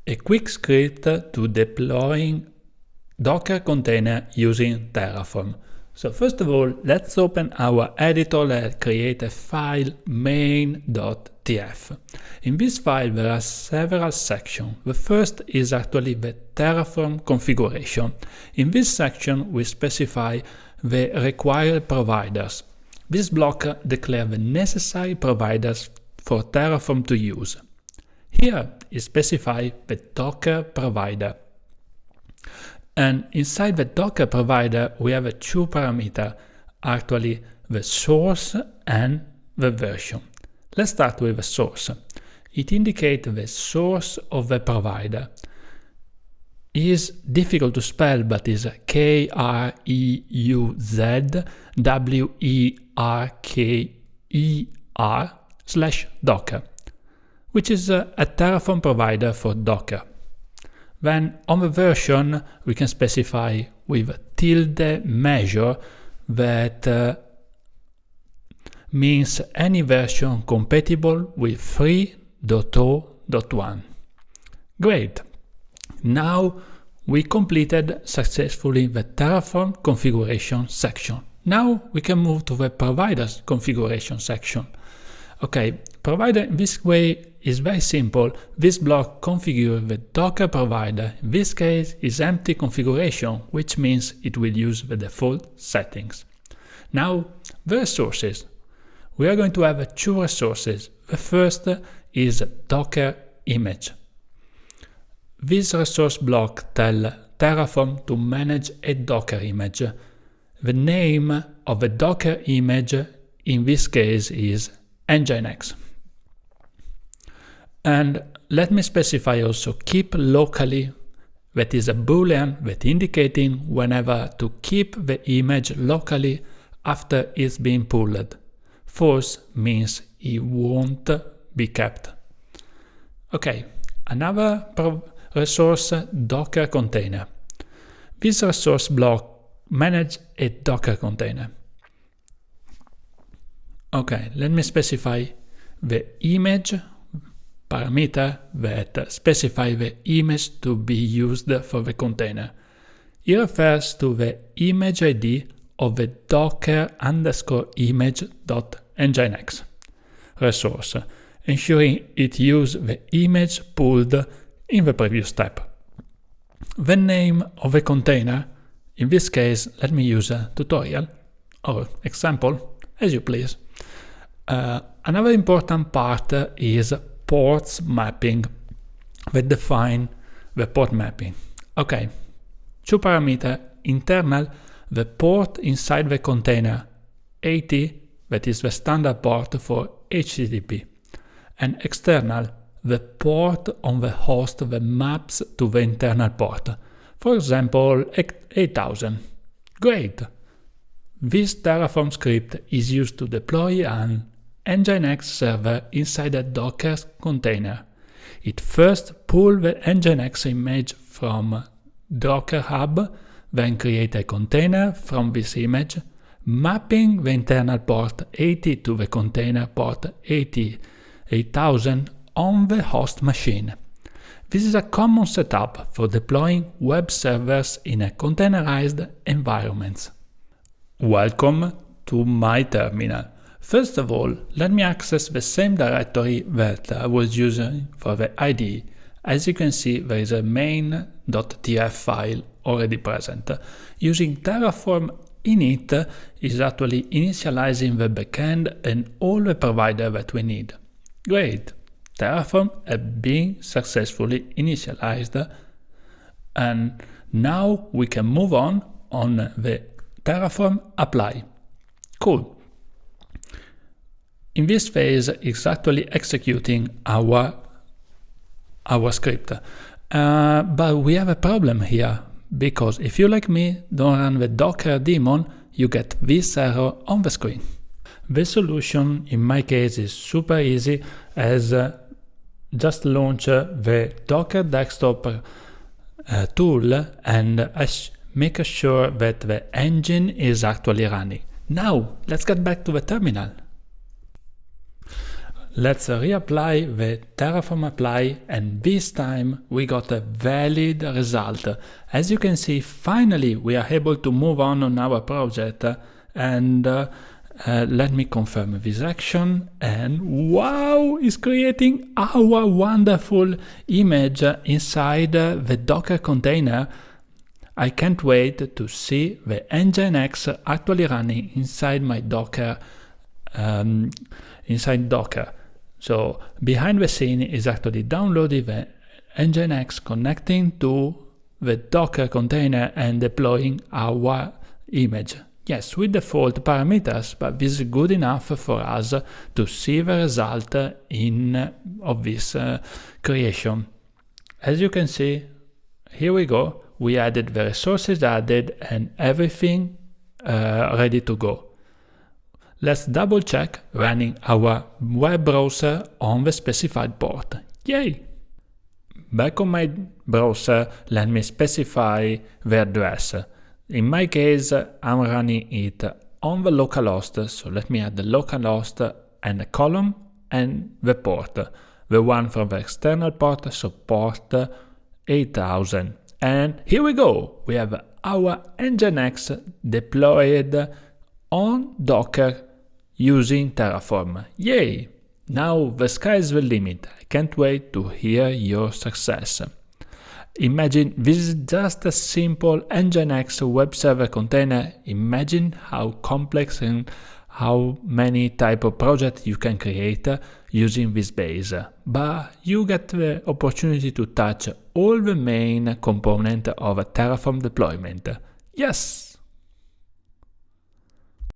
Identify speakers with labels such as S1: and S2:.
S1: A quick script to deploying Docker container using Terraform. So first of all, let's open our editor and create a file main.tf. In this file there are several sections. The first is actually the Terraform configuration. In this section we specify the required providers. This block declares the necessary providers for Terraform to use. Here is specified the Docker provider. And inside the Docker provider we have two parameters, actually the source and the version. Let's start with the source. It indicates the source of the provider. It is difficult to spell, but is KREUZWERKER/Docker, which is a Terraform provider for Docker. Then on the version we can specify with tilde measure that means any version compatible with 3.0.1. Great! Now we completed successfully the Terraform configuration section. Now we can move to the providers configuration section. Okay, provider in this way is very simple. This block configures the Docker provider. In this case is empty configuration, which means it will use the default settings. Now the resources. We are going to have two resources. The first is Docker image. This resource block tells Terraform to manage a Docker image. The name of the Docker image in this case is Nginx. And let me specify also keep locally, that is a boolean that indicating whenever to keep the image locally after it's been pulled. False means it won't be kept. Okay, another resource, Docker container. This resource block manages a Docker container. Okay, let me specify the image parameter that specify the image to be used for the container. It refers to the image ID of the docker_image.nginx resource, ensuring it uses the image pulled in the previous step. The name of the container, in this case let me use a tutorial or example, as you please. Another important part is ports mapping that define the port mapping. Okay, two parameters, internal, the port inside the container 80, that is the standard port for HTTP, and external, the port on the host that maps to the internal port, for example 8000. Great! This Terraform script is used to deploy an Nginx server inside a Docker container. It first pulls the Nginx image from Docker Hub, then create a container from this image, mapping the internal port 80 to the container port 8000 on the host machine. This is a common setup for deploying web servers in a containerized environment. Welcome to my terminal. First of all, let me access the same directory that I was using for the IDE. As you can see, there is a main.tf file already present. Using Terraform init is actually initializing the backend and all the provider that we need. Great! Terraform has been successfully initialized, and now we can move on the Terraform apply. Cool! In this phase, it's actually executing our script. But we have a problem here, because if you, like me, don't run the Docker daemon, you get this error on the screen. The solution in my case is super easy, as just launch the Docker desktop tool and make sure that the engine is actually running. Now, let's get back to the terminal. Let's reapply the Terraform apply, and this time we got a valid result. As you can see, finally we are able to move on our project, and let me confirm this action, and wow, it's creating our wonderful image inside the Docker container. I can't wait to see the Nginx actually running inside my Docker. Inside Docker. So behind the scene is actually downloading the Nginx, connecting to the Docker container and deploying our image. Yes, with default parameters, but this is good enough for us to see the result of this creation. As you can see, here we go. We added the resources added and everything ready to go. Let's double check running our web browser on the specified port. Yay! Back on my browser, let me specify the address. In my case, I'm running it on the localhost, so let me add the localhost and a column and the port. The one from the external port, so port 8000. And here we go! We have our Nginx deployed on Docker using Terraform. Yay! Now the sky is the limit. I can't wait to hear your success. Imagine this is just a simple Nginx web server container. Imagine how complex and how many type of projects you can create using this base. But you get the opportunity to touch all the main components of a Terraform deployment. Yes!